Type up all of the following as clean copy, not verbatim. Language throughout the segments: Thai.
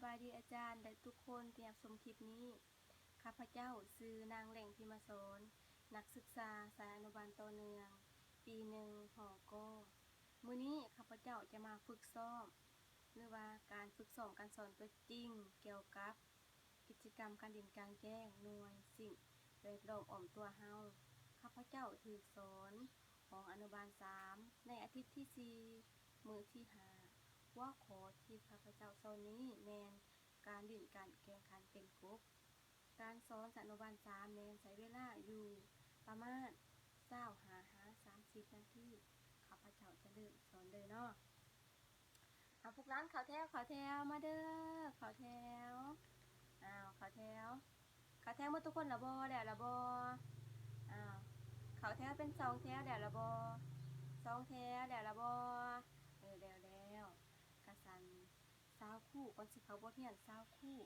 บายดีอาจารย์และทุกคนที่รับชมคลิปนี้ข้าพเจ้าชื่อนางแหล่งพิมพ์สอนนักศึกษาสายอนุบาลต่อเนื่องปีหนึ่งหกมื้อนี้ข้าพเจ้าจะมาฝึกซ้อมหรือว่าการฝึกซ้อมการสอนตัวจริงเกี่ยวกับกิจกรรมการเรียนกลางแจ้งหน่วยสิ่งแวดล้อมอ้อมตัวเฮาข้าพเจ้าถูกสอนของอนุบาล3ในอาทิตย์ที่4มื้อที่5หัวข้อที่ข้าพเจ้าสอนนี้แม่นการเรียนการแข่งขันเป็นกลุ่มการสอนอนุบาล3แม่นใช้เวลาอยู่ประมาณ25-30นาทีข้าพเจ้าจะเริ่มสอนเลยเนาะพวกร้านเข้าแถวมาเด้อเข้าแถวเข้าแถวหมดทุกคนละบ่แล้วละบ่เข้าแถวเป็น2แถวแล้วละบ่2แถวแล้วละบ่แล้วกะสั่น20คู่ก่อนสิเข้าบทเรียน20คู่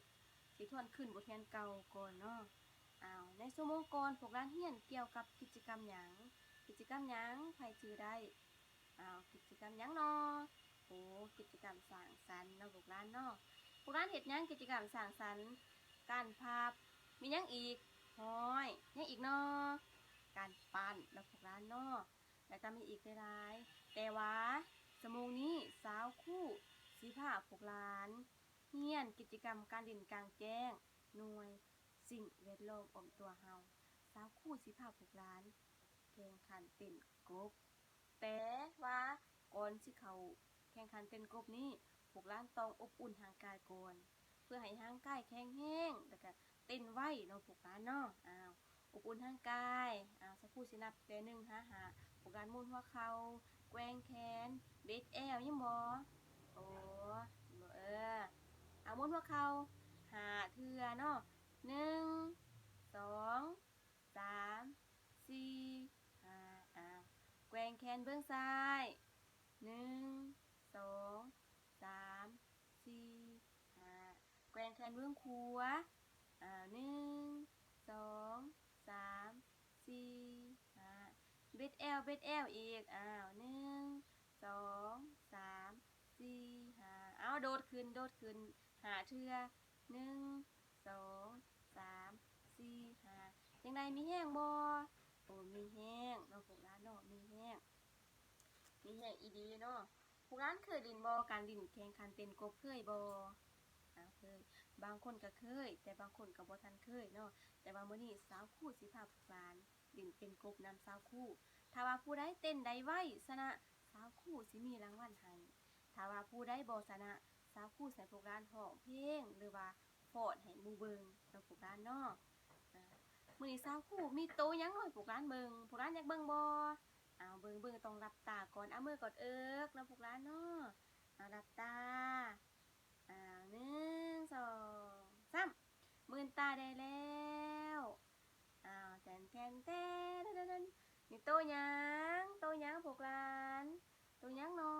สิทวนขึ้นบทเรียนเก่าก่อนเนาะในชั่วโมงก่อนพวกร้านเรียนเกี่ยวกับกิจกรรมหยังไผชื่อได้กิจกรรมหยังเนาะกิจกรรมสร้างสรรค์เนาะพวกร้านเนาะพวกร้านเฮ็ดหยังกิจกรรมสร้างสรรค์การพับมีหยังอีกห้อยหยังอีกเนาะการปั้นแล้วพวกร้านเนาะแล้วก็มีอีกหลายๆแต่ว่าชั่วโมงนี้20คู่สิพาพวกร้านเรียนกิจกรรมการเล่นกลางแจ้งหน่วยสิ่งแวดล้อมอ้อมตัวเฮา20คู่สิพาพวกร้านแข่งขันเต้นกบแต่ว่าก่อนสิเข้าแข่งขันเต้นกบนี้พวกร้านต้องอบอุ่นร่างกายก่อนเพื่อให้ร่างกายแข็งแรงแล้วก็เต้นไวเนาะพวกร้านเนาะอบอุ่นร่างกายสักครู่สินับแต่1 5พวกร้านหมุนหัวเข่าแกว่งแขนเบดแอวยังบ่โอ้หมุนหัวเข่า5เทื่อเนาะ1 2 3 4 5แกว่งแขนเบื้องซ้าย1 2 3 4 5แกว่งแขนเบื้องขวา1 2 3 4 5เบ็ดแอลอีก1 2 3 4 5โดดขึ้น5เทื่อ1 2 3 4 5จังใดมีแห้งบ่มีแห้งเนาะพวกร้านเนาะมีแห้งอีดีเนาะพวกร้านเคยเล่นบ่การเล่นแข่งขันเต้นกบเคยบ่เคยบางคนก็เคยแต่บางคนก็บ่ทันเคยเนาะแต่ว่ามื้อนี้20คู่สิพาพวกร้านเล่นเป็นกบนำ20คู่ถ้าว่าผู้ใดเต้นได้ไวชนะ20คู่สิมีรางวัลให้ถ้าว่าผู้ใดบ่ชนะ20คู่ใส่พวกร้านร้องเพลงหรือว่าฟ้อนให้หมู่เบิ่งเนาะพวกร้านเนาะมื้อนี้20คู่มีโตหยังเนาะให้พวกร้านเบิ่งพวกร้านอยากเบิ่งบ่เบิ่งต้องหลับตาก่อนมือกอดเอิกเนาะพวกร้านเนาะหลับตา1 2 3มื่นตาได้แล้วแตนนี่โตหยังพวกร้านโตหยังเนา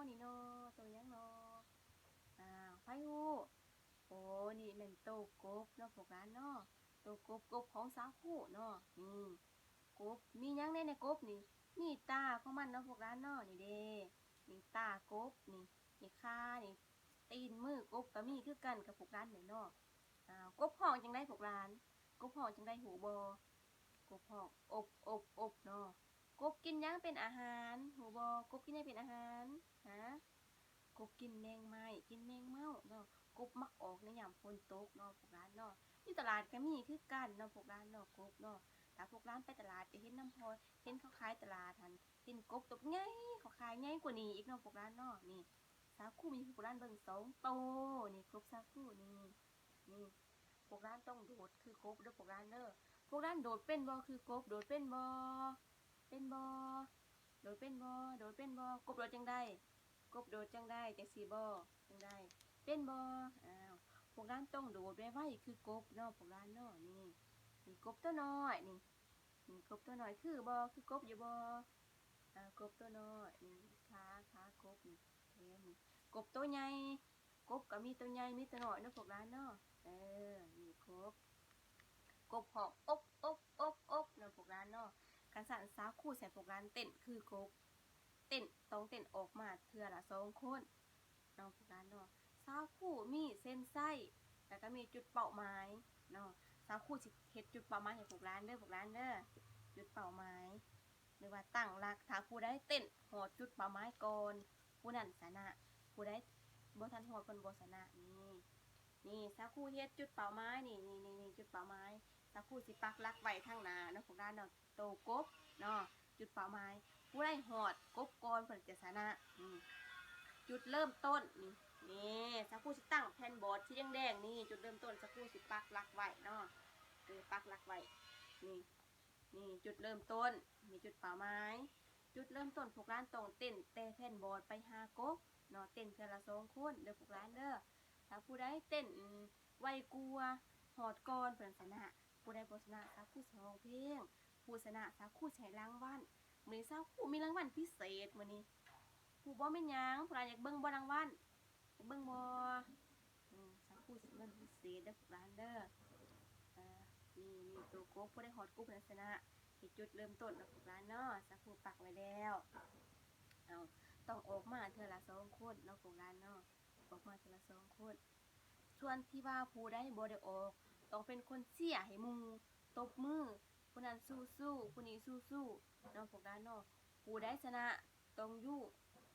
ะนี่เนาะโตหยังเนาะไผฮู้นี่แม่นโตกบเนาะพวกร้านเนาะโตกบของ20คู่เนาะนี่กบมีหยังในกบนี่มีตาของมันเนาะพวกร้านเนาะนี่เด้นี่ตากบนี่ขานี่ตีนมือกบก็มีคือกันกับพวกร้านนี่เนาะกบฮ้องจังได๋พวกร้านกบฮ้องจังได๋ฮู้บ่กบฮ้องอบเนาะกบกินหยังเป็นอาหารฮู้บ่กบกินหยังเป็นอาหารกบกินแมงไม้กินแมงเม่าเนาะกบมักออกในยามฝนตกเนาะพวกร้านเนาะอยู่ตลาดก็มีคือกันเนาะพวกร้านเนาะกบเนาะถ้าพวกร้านไปตลาดจะเห็นน้ำพอเห็นเขาขายตลาดหั่นเห็นกบตัวใหญ่เขาขายใหญ่กว่านี้อีกเนาะพวกร้านเนาะนี่สาคูมีพวกร้านเบิ่ง2โตนี่กบสาคูนี่พวกร้านต้องโดดคือกบเด้อพวกร้านเด้อพวกร้านโดดเป็นบ่คือกบโดดเป็นบ่โดดเป็นบ่กบโดดจังได๋กบโดดจังได๋จังซี่บ่จังได๋เป็นบ่พวกร้านต้องโดดไวๆคือกบเนาะพวกร้านเนาะนี่กบตัวน้อยนี่กบตัวน้อยคือบ่คือกบอยู่บ่กบตัวน้อยนี่ขากบนี่แขนนี่กบตัวใหญ่กบก็มีตัวใหญ่มีตัวน้อยเนาะพวกร้านเนาะนี่กบฮ้องอบเนาะพวกร้านเนาะคันสั่น20คู่ใส่พวกร้านเต้นคือกบต้องเต้นออกมาเทื่อละ2คนเนาะพวกร้านเนาะ 20คู่มีเส้นไส้แล้วก็มีจุดเป้าหมายเนาะ20คู่สิเฮ็ดจุดเป้าหมายให้พวกหลานเด้อพวกหลานเด้อจุดเป้าหมายหรือว่าตั้งหลักถ้าผู้ใดเต้นฮอดจุดเป้าหมายก่อนผู้นั้นชนะผู้ใดบ่ทันฮอดเพิ่นบ่ชนะนี่20คู่เฮ็ดจุดเป้าหมายนี่จุดเป้าหมาย20คู่สิปักหลักไว้ทางหน้าเนาะพวกหลานเนาะโตกบเนาะจุดเป้าหมายผู้ใดฮอดกบก่อนเพิ่นจะชนะจุดเริ่มต้นนี่สักครู่สิตั้งแผ่นบอร์ดที่แดงๆนี่จุดเริ่มต้นสักครู่สิปักหลักไว้เนาะปักหลักไว้นี่จุดเริ่มต้นมีจุดเป้าหมายจุดเริ่มต้นพวกร้านตรงเต้นแต่แผ่นบอร์ดไป5กบเนาะเต้นเทื่อละ2คนเด้อพวกร้านเด้อถ้าผู้ใดเต้นไวกลัวหอดก่อนเพิ่นชนะผู้ใดบ่ชนะสักครู่สิร้องเพลงผู้ชนะสักครู่สิให้รางวัลมื้อนี้สักครู่มีรางวัลพิเศษมื้อนี้ผู้บ่แม่นหยังผู้ใดอยากเบิ่งบ่รางวัลเบิ่งบ่สักครู่สิมันพิเศษเด้อพวกร้านเด้อนี่ตัวโกผู้ได้ฮอดกูเพิ่นชนะเฮ็ดจุดเริ่มต้นแล้วพวกร้านเนาะสักครู่ปักไว้แล้วเอาต้องออกมาเทื่อละ2คนเนาะพวกร้านเนาะออกมาเทื่อละ2คนส่วนที่ว่าผู้ใดบ่ได้ออกต้องเป็นคนเชียร์ให้หมู่ตบมือผู้นั้นสู้ๆผู้นี้สู้ๆเนาะพวกร้านเนาะผู้ใดชนะต้องอยู่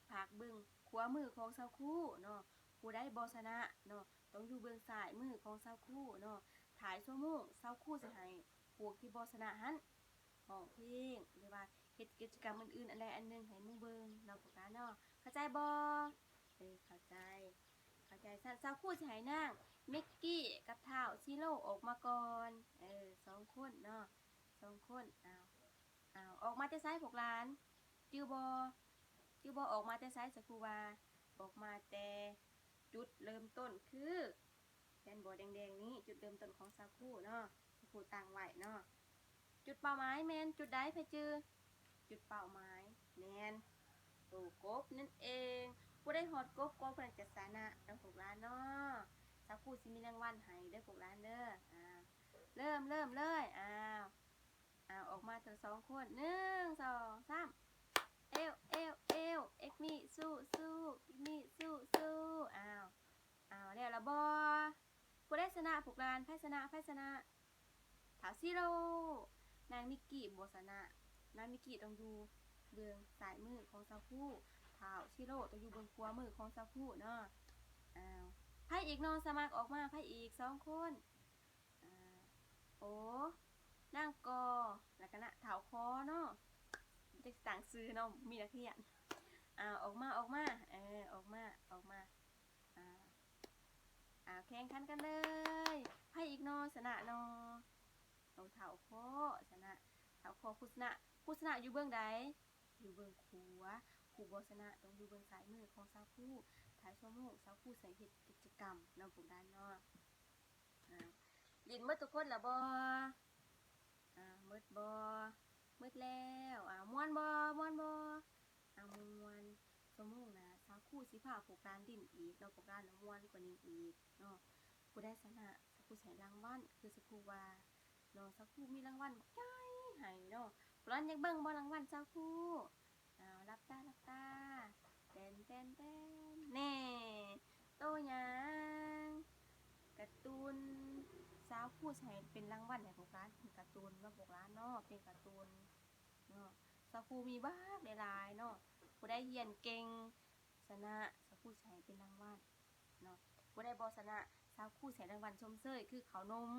ภาคเบิ่งขวามือของเซาคู่เนาะผู้ใดบ่ชนะเนาะต้องอยู่เบื้องซ้ายมือของเซาคู่เนาะถ่ายชั่วโมงเซาคู่สิให้พวกที่บ่ชนะหันร้องเพลงหรือว่าเฮ็ดกิจกรรมอื่นๆอันใดอันหนึ่งให้หมู่เบิ่งเนาะพวกนั้นเนาะเข้าใจบ่เข้าใจซั่นเซาคู่สิให้นางมิกกี้กับท้าวซิโร่ออกมาก่อน2คนเนาะ2คนอ้าวออกมาแต่ไสพวกหลานจื้อบ่ออกมาแต่ไสสักครู่ว่าออกมาแต่จุดเริ่มต้นคือแผ่นบอร์ดแดงๆนี้จุดเริ่มต้นของสักครู่เนาะสักครู่ตั้งไว้เนาะจุดเป้าหมายแม่นจุดใดไผจื้อจุดเป้าหมายแม่นตัวกบนั่นเองผู้ได้ฮอดกบก็เพิ่นจะชนะเด้อพวกหลานเนาะสักครู่สิมีรางวัลให้เด้อพวกหลานเด้อเริ่มเลยออกมาทั้ง2คน1 2 3เอวเอ็กมี่สู้อีกมี่สู้แล้วละบอผู้ได้ชนะพวกลานไพ่ชนะถาวซิโร่นางมิกกี้บ่ชนะนางมิกกี้ต้องอยู่เบื้องซ้ายมือของซาคูถาวซิโร่ต้องอยู่เบื้องขวามือของซาคูเนาะไพ่อีกนอนสมัครออกมาไพ่อีก2คนโอ้นางกอแล้วก็นะถาวคอเนาะจะต่างซื้อเนาะมีนักเรียนออกมาออกมาแข่งขันกันเลยไพ่อีกนอชนะนอเอาเถาข้อชนะเถาข้อผู้ชนะอยู่เบื้องใดอยู่เบื้องขวาผู้บ่ชนะต้องอยู่เบื้องซ้ายมือของสาวคู่ท้ายชั่วโมงสาวคู่ใส่เฮ็ดกิจกรรมนำพวกด้านเนาะลินหมดทุกคนละบ่หมดบ่หมดแล้วม่วนบ่ม่วนชั่วโมงนะสาวคู่สิพาพวกด้านดินอีกเนาะพวกด้านม่วนกว่านี้อีกเนาะผู้ได้ชนะสักคู่ใส่รางวัลคือสักคู่ว่าเนาะสักคู่มีรางวัลใหญ่ให้เนาะพร้อนอยากเบิ่งบ่รางวัลสักคู่รับตาเต้นแน่โตหยังการ์ตูนสาวคู่ใช้เป็นรางวัลให้พวกร้านเป็นการ์ตูนว่าพวกร้านเนาะเป็นการ์ตูนเนาะสาวคู่มีบ้างหลายๆเนาะผู้ได้เรียนเก่งชนะสาวคู่ใช้เป็นรางวัลเนาะผู้ได้บ่ชนะสาวคู่ใช้รางวัลชมเชยคือขนม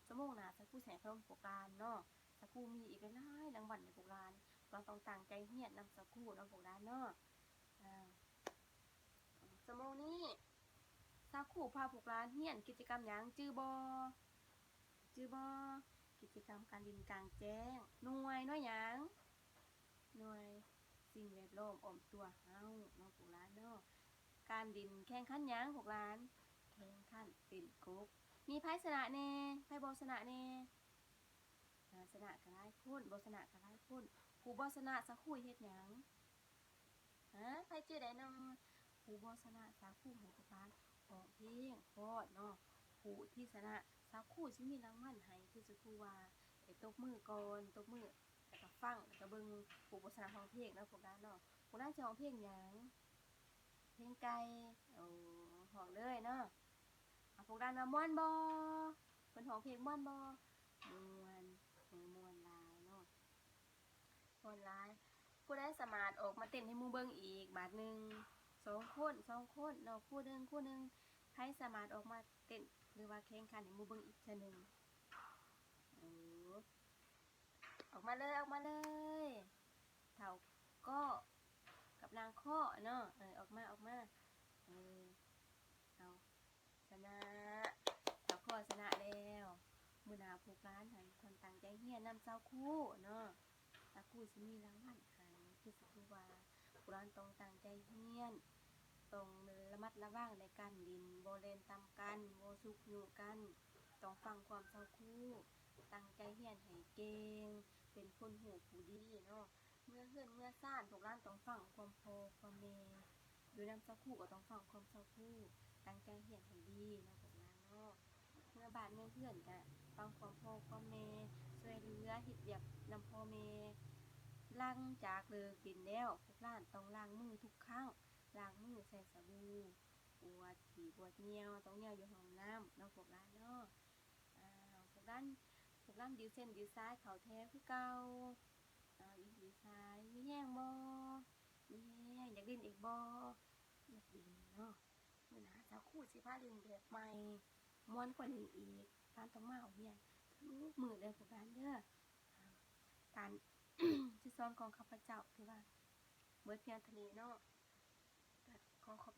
ชั่วโมงหน้าสาวคู่ใช้ขนมพวกร้านเนาะสาวคู่มีอีกหลายรางวัลให้พวกร้านเราต้องตั้งใจเรียนนำสาวคู่เนาะพวกร้านเนาะชั่วโมงนี้สาวคู่พาพวกร้านเรียนกิจกรรมหยังจื้อบ่กิจกรรมการดินกลางแจ้งหน่วยหยังหน่วยสิ่งแวดล้อมอ้อมตัวเฮาเนาะพวกร้านเนาะการดินแข่งขันหยังพวกร้านแข่งขันเป็นกบมีไผชนะแน่ไผบ่ชนะแน่ชนะก็หลายคนบ่ชนะก็หลายคนผู้บ่ชนะสักคู่เฮ็ดหยังไผชื่อใดเนาะผู้บ่ชนะสักคู่ให้พวกร้านร้องเพลงพอดเนาะผู้ที่ชนะสักคู่สิมีรางวัลให้คือสักคู่ว่าได้ตบมือก่อนตบมือแล้วก็ฟังแล้วก็เบิ่งผู้บ่ชนะร้องเพลงเนาะพวกร้านเนาะพวกร้านสิร้องเพลงหยังเพลงไก่ ห้องเลยเนาะพวกด้านว่าม่วนบ่เพิ่นห้องเพลงม่วนบ่ม่วนม่วนหลายเนาะม่วนหลายผู้ใดสามารถออกมาเต้นให้หมู่เบิ่งอีกบาดหนึง2 คนเนาะคู่หนึงไผสามารถออกมาเต้นหรือว่าแข่งขันให้หมู่เบิ่งอีกเทื่อหนึงเออออกมาเลยเฒ่าก็กับนางข้อเนาะออกมาเออเอาชนะเฒ่าข้อชนะแล้วมื้อหน้าพวกหลานให้คนตั้งใจเรียนนำเจ้าครูเนาะเจ้าครูสิมีรางวัลให้คือสิคือว่าพวกหลานต้องตั้งใจเรียนต้องระมัดระวังในการเล่นบ่เล่นตามกันบ่สุกยุกันต้องฟังความเจ้าครูตั้งใจเรียนให้เก่งเป็นคนหูผู้ดีเนาะ เมื่อเฮือนเมื่อซ่านพวกหลานต้องฟังความพ่อความแม่อยู่นำเจ้าครูก็ต้องฟังความเจ้าครูตั้งใจเรียนให้ดีเนาะพวกหลานเนาะเมื่อบ้านเมื่อเฮือนก็ฟังความพ่อความแม่ช่วยเหลือเฮ็ดเวียกนำพ่อแม่หลังจากเลิกเรียนแล้วพวกหลานต้องล้างมือทุกครั้งล้างมือใส่สบู่ปวดขี้ปวดเหนียวต้องเหนียวอยู่ห้องน้ำเนาะพวกหลานเนาะพวกหลานดิวเส้นดิวซ้ายเข้าแถวคือเก่า อีกดีไซน์มีแห้งบ่มีแห้งอยากเล่นอีกบ่อยากเล่นเนาะมื้อหน้าเจ้าครูสิพาเล่นแบบใหม่ม่วนกว่านี้อีกการต้องมาเอาเรียนทุกมื้อเลยพวกหลานเด้อการ สิสอนของข้าพเจ้าถือว่าเบิดเพียงเท่านี้เนาะก็ขอขอบ